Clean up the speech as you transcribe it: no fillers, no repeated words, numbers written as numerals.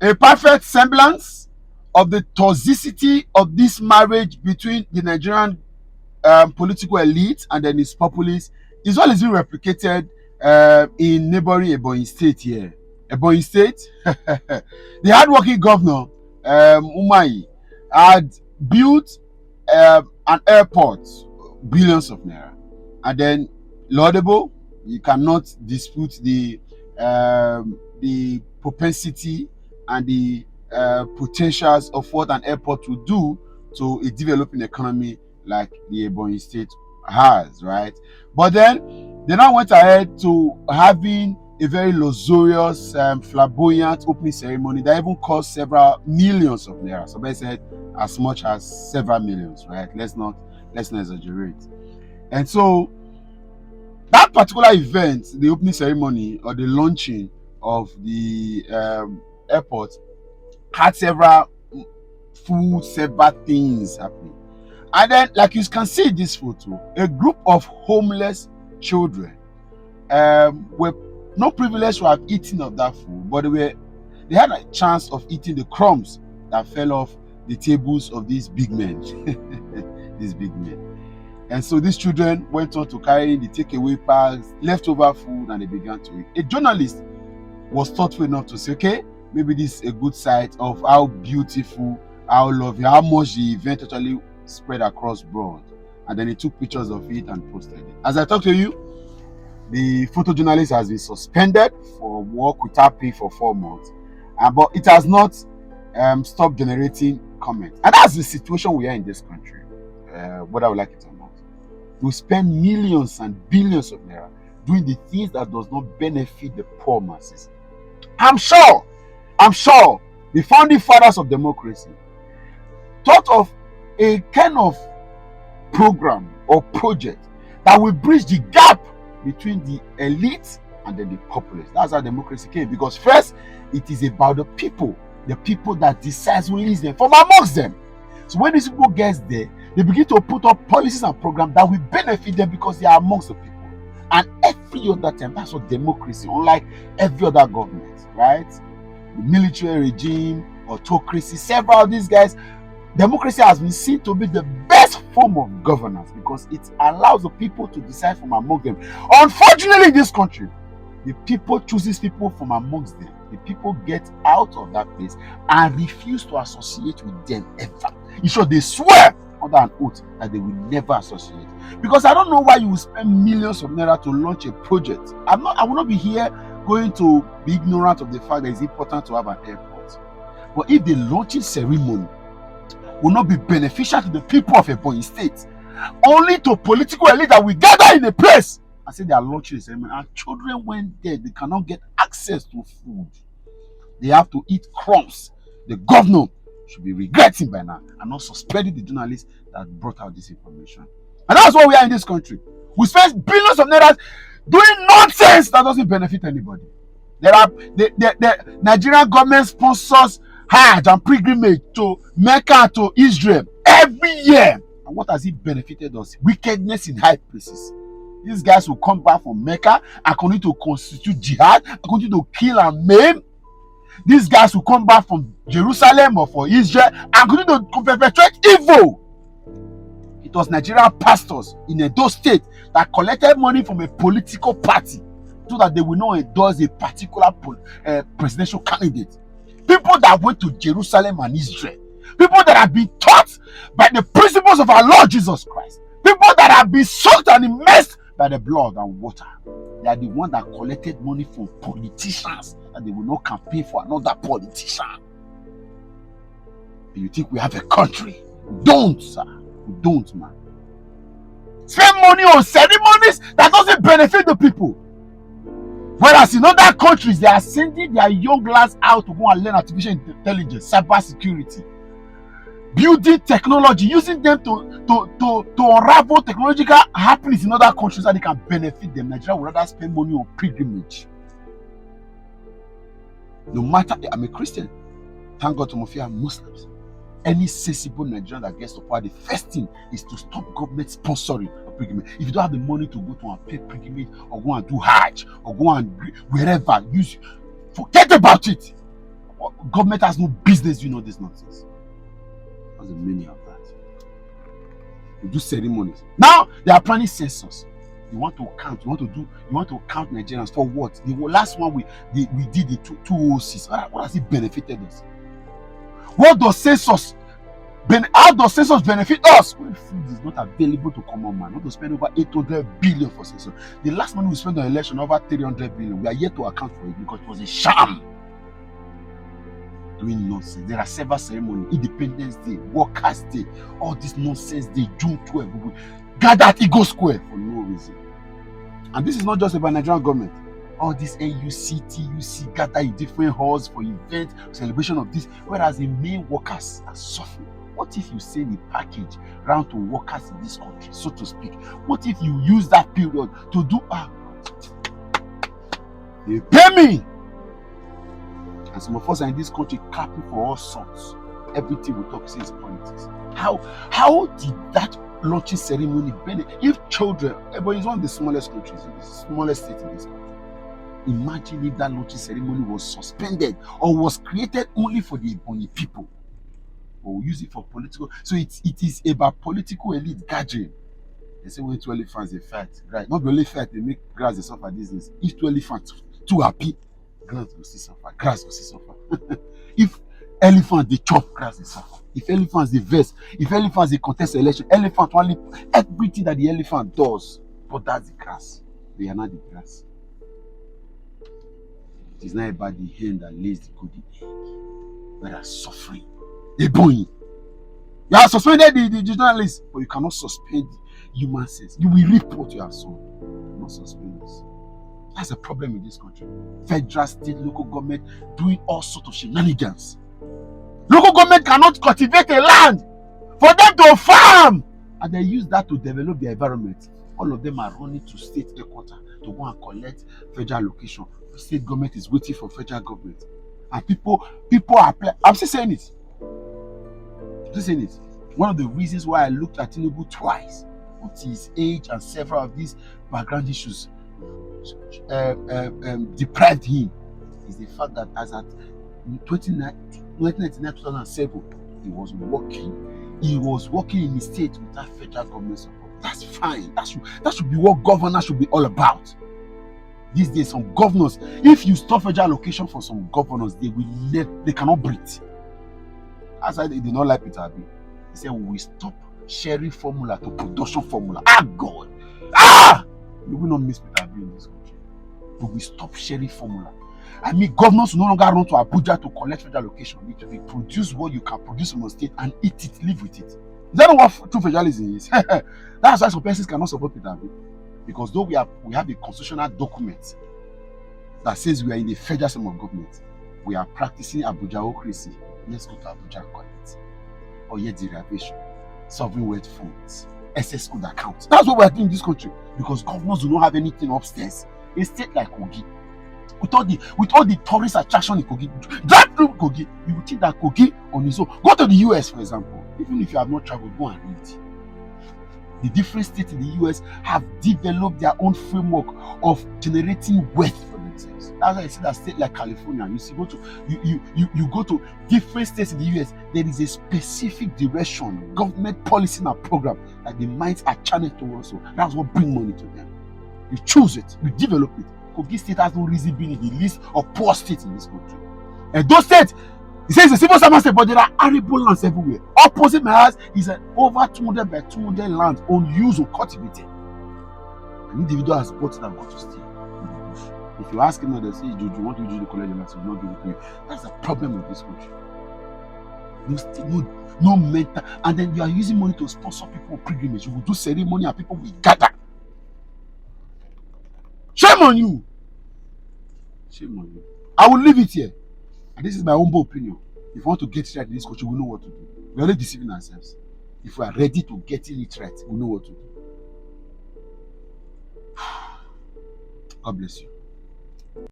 A perfect semblance of the toxicity of this marriage between the Nigerian political elite and then its populace is what is being replicated in neighboring Ebonyi State here. Ebonyi State, the hardworking governor, Umahi, had built an airport, billions of naira, and then laudable. You cannot dispute the propensity and the potentials of what an airport will do to a developing economy like the Ebonyi State has, right? But then they now went ahead to having a very luxurious, flamboyant opening ceremony that even cost several millions of naira. So they said as much as several millions, right? Let's not exaggerate. And so that particular event, the opening ceremony or the launching of the airport, had several things happening. And then, like you can see in this photo, a group of homeless children were not privileged to have eaten of that food, but they had a chance of eating the crumbs that fell off the tables of these big men. These big men. And so these children went on to carry the takeaway bags, leftover food, and they began to eat. A journalist was thoughtful enough to say, okay, maybe this is a good sight of how beautiful, how lovely, how much the event actually spread across broad. And then he took pictures of it and posted it. As I talk to you, the photojournalist has been suspended for work without pay for 4 months. But it has not stopped generating comments. And that's the situation we are in this country, whether we like it or not. We spend millions and billions of naira doing the things that does not benefit the poor masses. I'm sure the founding fathers of democracy thought of a kind of program or project that will bridge the gap between the elite and then the populace. That's how democracy came, because first it is about the people that decides who leads them from amongst them. So when these people get there, they begin to put up policies and programs that will benefit them because they are amongst the people. And every other time, that's what democracy, unlike every other government, right? The military regime, autocracy, several of these guys, democracy has been seen to be the best form of governance because it allows the people to decide from among them. Unfortunately, in this country, the people chooses people from amongst them. The people get out of that place and refuse to associate with them ever. In short, they swear under an oath that they will never associate. Because I don't know why you will spend millions of naira to launch a project. I will not be here going to be ignorant of the fact that it's important to have an airport. But if the launching ceremony will not be beneficial to the people of Ebonyi State, only to political elite that will gather in a place and say they are launching a ceremony, and children went there, they cannot get access to food. They have to eat crumbs. The governor should be regretting by now and not suspending the journalists that brought out this information. And that's what we are in this country. We spend billions of naira doing nonsense that doesn't benefit anybody. The Nigerian government sponsors Hajj and pilgrimage to Mecca, to Israel every year. And what has it benefited us? Wickedness in high places. These guys will come back from Mecca and continue to constitute jihad, and continue to kill and maim. These guys will come back from Jerusalem or for Israel and continue to perpetrate evil. It was Nigerian pastors in Edo State that collected money from a political party so that they will not endorse a particular presidential candidate. People that went to Jerusalem and Israel. People that have been taught by the principles of our Lord Jesus Christ. People that have been soaked and immersed by the blood and water. They are the ones that collected money from politicians and they will not campaign for another politician. Do you think we have a country? We don't, sir. We don't, man. Spend money on ceremonies that doesn't benefit the people. Whereas in other countries, they are sending their young lads out to go and learn artificial intelligence, cyber security, building technology, using them to unravel technological happenings in other countries that they can benefit them. Nigeria would rather spend money on pilgrimage. No matter, I'm a Christian. Thank God some of you are Muslims. Any sensible Nigerian that gets to power, the first thing is to stop government sponsoring a pilgrimage. If you don't have the money to go to and pay pilgrimage or go and do Hajj or go and wherever, forget about it. Government has no business doing all this nonsense. That's the meaning of that. You do ceremonies. Now they are planning census. You want to count. You want to count Nigerians for what? The last one we did the 206. What has it benefited us? What does census? How does census benefit us? When food is not available to common man, not to spend over 800 billion for census. The last money we spent on election over 300 billion. We are yet to account for it because it was a sham. Doing nonsense. There are several ceremonies: Independence Day, Workers' Day, all this nonsense day, June 12. We will gather at Eagle Square for no reason. And this is not just about Nigerian government. All this NUC, TUC gather in different halls for events, celebration of this, whereas the main workers are suffering. What if you send a package round to workers in this country, so to speak? What if you use that period to do they pay me? And some of us are in this country clapping for all sorts. Everything we talk is politics. How did that launching ceremony benefit? If children, Ebonyi is one of the smallest countries, the smallest state in this country. Imagine if that launching ceremony was suspended or was created only for the Ebonyi people. Or we use it for political. So it is about political elite gathering. They say when 2 elephants they fight, right? Not only fight, they make grass they suffer these days. If 2 elephants too happy, grass will still suffer. Grass will still suffer. If elephants they chop, grass they suffer. If elephants they vex, if elephants they contest election, elephant only everything that the elephant does, but that's the grass. They are not the grass. It is not about the hen that lays the golden egg. We are suffering. Ebonyi. You have suspended the journalists, but you cannot suspend human sense. You will reap what you have sown. You cannot suspend this. That's a problem in this country. Federal, state, local government doing all sorts of shenanigans. Local government cannot cultivate a land for them to farm, and they use that to develop their environment. All of them are running to state headquarters to go and collect federal allocation. The state government is waiting for federal government, and people are. I'm still saying it. One of the reasons why I looked at Tinubu twice, with his age and several of these background issues deprived him, is the fact that as at 1999-2007, he was working in the state without federal government support. That's fine. That should be what governors should be all about. These days, some governors, if you stop federal allocation for some governors, they cannot breathe. That's why they did not like Peter Obi. He said, we will stop sharing formula to production formula. God! You will not miss Peter Obi in this country. We will stop sharing formula. I mean, governors will no longer run to Abuja to collect federal allocation. It will be produce what you can produce in your state and eat it, live with it. Is that not what true federalism is? That's why some persons cannot support Peter Obi. Because though we have a constitutional document that says we are in the federal system of government, we are practicing Abujaocracy. Let's go to Abuja and collect. Or yet derivation, sovereign wealth funds, SS code accounts. That's what we are doing in this country. Because governors do not have anything upstairs. A state like Kogi, with all the tourist attraction in Kogi, drive through Kogi, you will think that Kogi on its own. Go to the US, for example. Even if you have not traveled, go and read. The different states in the US have developed their own framework of generating wealth for themselves. That's why I see that state like California, you go to different states in the US, there is a specific direction, government policy and program that the minds are channeled towards. So that's what brings money to them. You choose it, you develop it. Kogi State has no reason being in the list of poor states in this country. And those states, he says it's a civil servant state, but there are arable lands everywhere. Opposite my house is an over 200 by 200 land unused or cultivated. An individual has bought it and got to stay. If you ask him, they say, "Do you want to use the college land?" He will not give it to you. That's the problem with this country. No mental, and then you are using money to sponsor people pilgrimage. You will do ceremony and people will gather. Shame on you. Shame on you. I will leave it here. And this is my humble opinion. If we want to get it right in this country, we know what to do. We are not deceiving ourselves. If we are ready to get it right, we know what to do. God bless you.